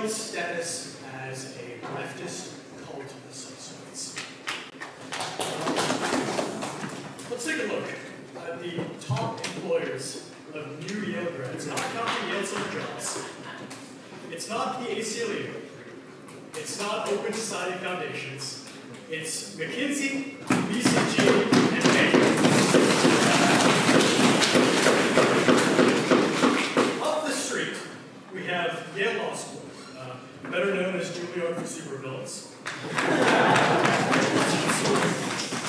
Yale's status as a leftist cult of some sorts. Let's take a look at the top employers of new Yale grads, not counting Yale summer jobs. It's not the ACLU. It's not Open Society Foundations. It's McKinsey, BCG, and Baker. Up the street, we have Yale Law School, better known as Juilliard for supervillains.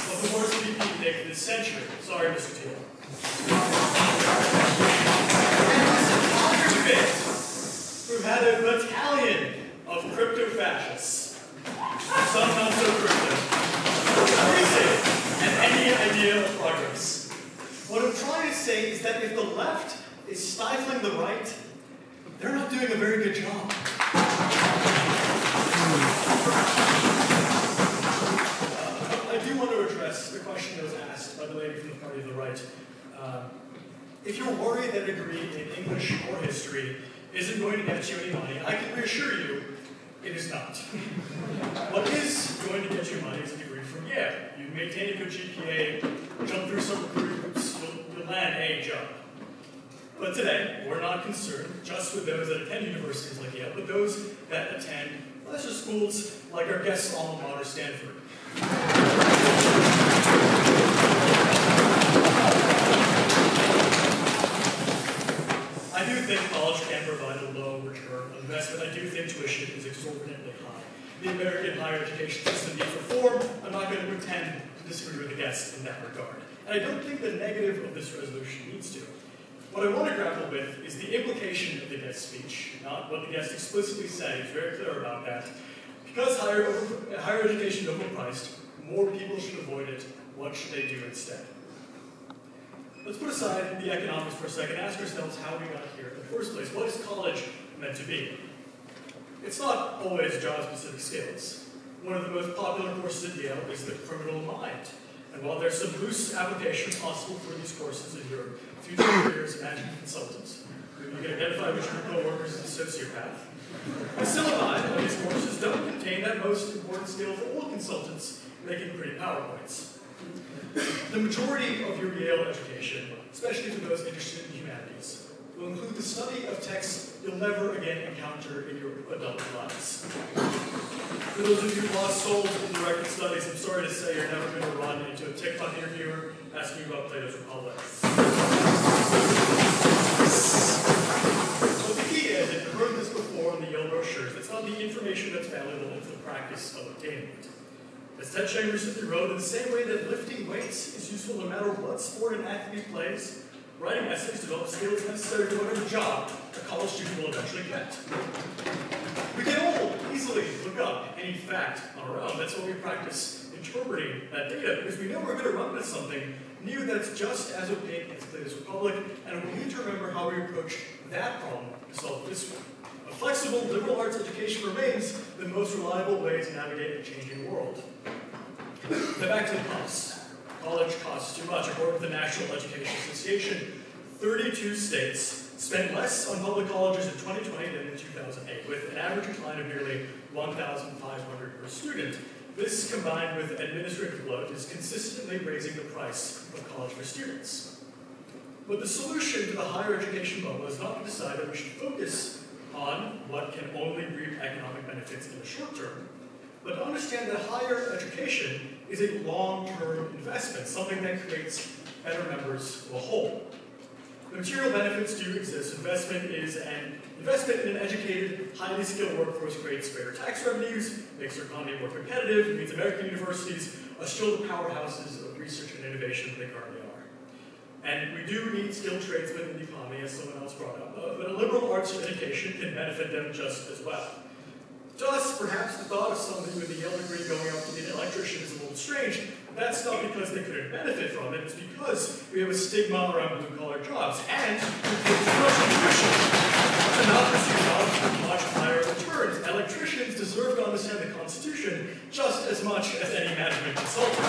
Of the worst beatnik this century. Sorry, Mr. Teal. And this bit, we've had a battalion of crypto-fascists. Some not so crypto. Everything and any idea of progress. What I'm trying to say is that if the left is stifling the right, they're not doing a very good job. I do want to address the question that was asked by the lady from the party of the right. If you're worried that a degree in English or history isn't going to get you any money, I can reassure you, it is not. What is going to get you money is a degree from Yale. You maintain a good GPA, jump through some groups, you'll land a job. But today, we're not concerned just with those that attend universities like Yale, but those that attend lesser schools like our guest alma mater, Stanford. I do think college can provide a low return on investment. I do think tuition is exorbitantly high. The American higher education system needs reform. I'm not going to pretend to disagree with the guests in that regard. And I don't think the negative of this resolution needs to. What I want to grapple with is the implication of the guest's speech, not what the guest explicitly said. He's very clear about that. Because higher education is overpriced, more people should avoid it. What should they do instead? Let's put aside the economics for a second and ask ourselves how we got here in the first place. What is college meant to be? It's not always job-specific skills. One of the most popular courses at Yale is the criminal mind. And while there's some loose application possible for these courses in your future careers as management consultants, you can identify which of your co-workers is a sociopath. The syllabi of these courses don't contain that most important skill for all consultants, making pretty PowerPoints. The majority of your Yale education, especially for those interested in humanities, will include the study of texts you'll never again encounter in your adult lives. For those of you lost souls in directed studies, I'm sorry to say you're never going to run into a TikTok interviewer asking you about Plato's Republic. But the key is, and you've heard this before in the Yale brochures, it's not the information that's valuable, it's the practice of obtaining it. As Ted Chiang recently wrote, in the same way that lifting weights is useful no matter what sport an athlete plays, writing essays develops skills necessary for whatever job a college student will eventually get. We can all easily look up any fact on our own. That's why we practice interpreting that data, because we know we're going to run into something new that's just as opaque as Plato's Republic, and we need to remember how we approach that problem to solve this one. A flexible liberal arts education remains the most reliable way to navigate a changing world. Now back to the costs. College costs too much. According to the National Education Association, 32 states spent less on public colleges in 2020 than in 2008, with an average decline of nearly 1,500 per student. This, combined with administrative load, is consistently raising the price of college for students. But the solution to the higher education bubble is not to decide that we should focus on what can only reap economic benefits in the short term, but to understand that higher education is a long-term investment, something that creates better members of a whole. The material benefits do exist. Investment in an educated, highly skilled workforce creates greater tax revenues, makes our economy more competitive, means American universities are still the powerhouses of research and innovation that they currently are. And we do need skilled tradesmen in the economy, as someone else brought up, but a liberal arts education can benefit them just as well. To us, perhaps the thought of somebody with a Yale degree going out to be an electrician is a little strange. That's not because they couldn't benefit from it, it's because we have a stigma around blue-collar jobs, and we pay too much tuition to not pursue jobs with much higher returns. Electricians deserve to understand the Constitution just as much as any management consultant.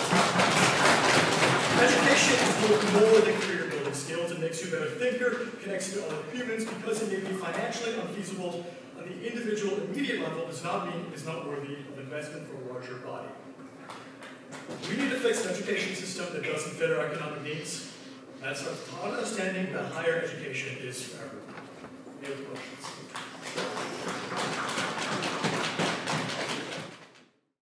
Education is more than career-building skills. It makes you a better thinker, connects you to other humans, because it may be financially unfeasible on the individual immediate level does not mean it is not worthy of investment for a larger body. We need to fix an education system that doesn't fit our economic needs. That's our understanding that higher education is for everyone. Any other questions?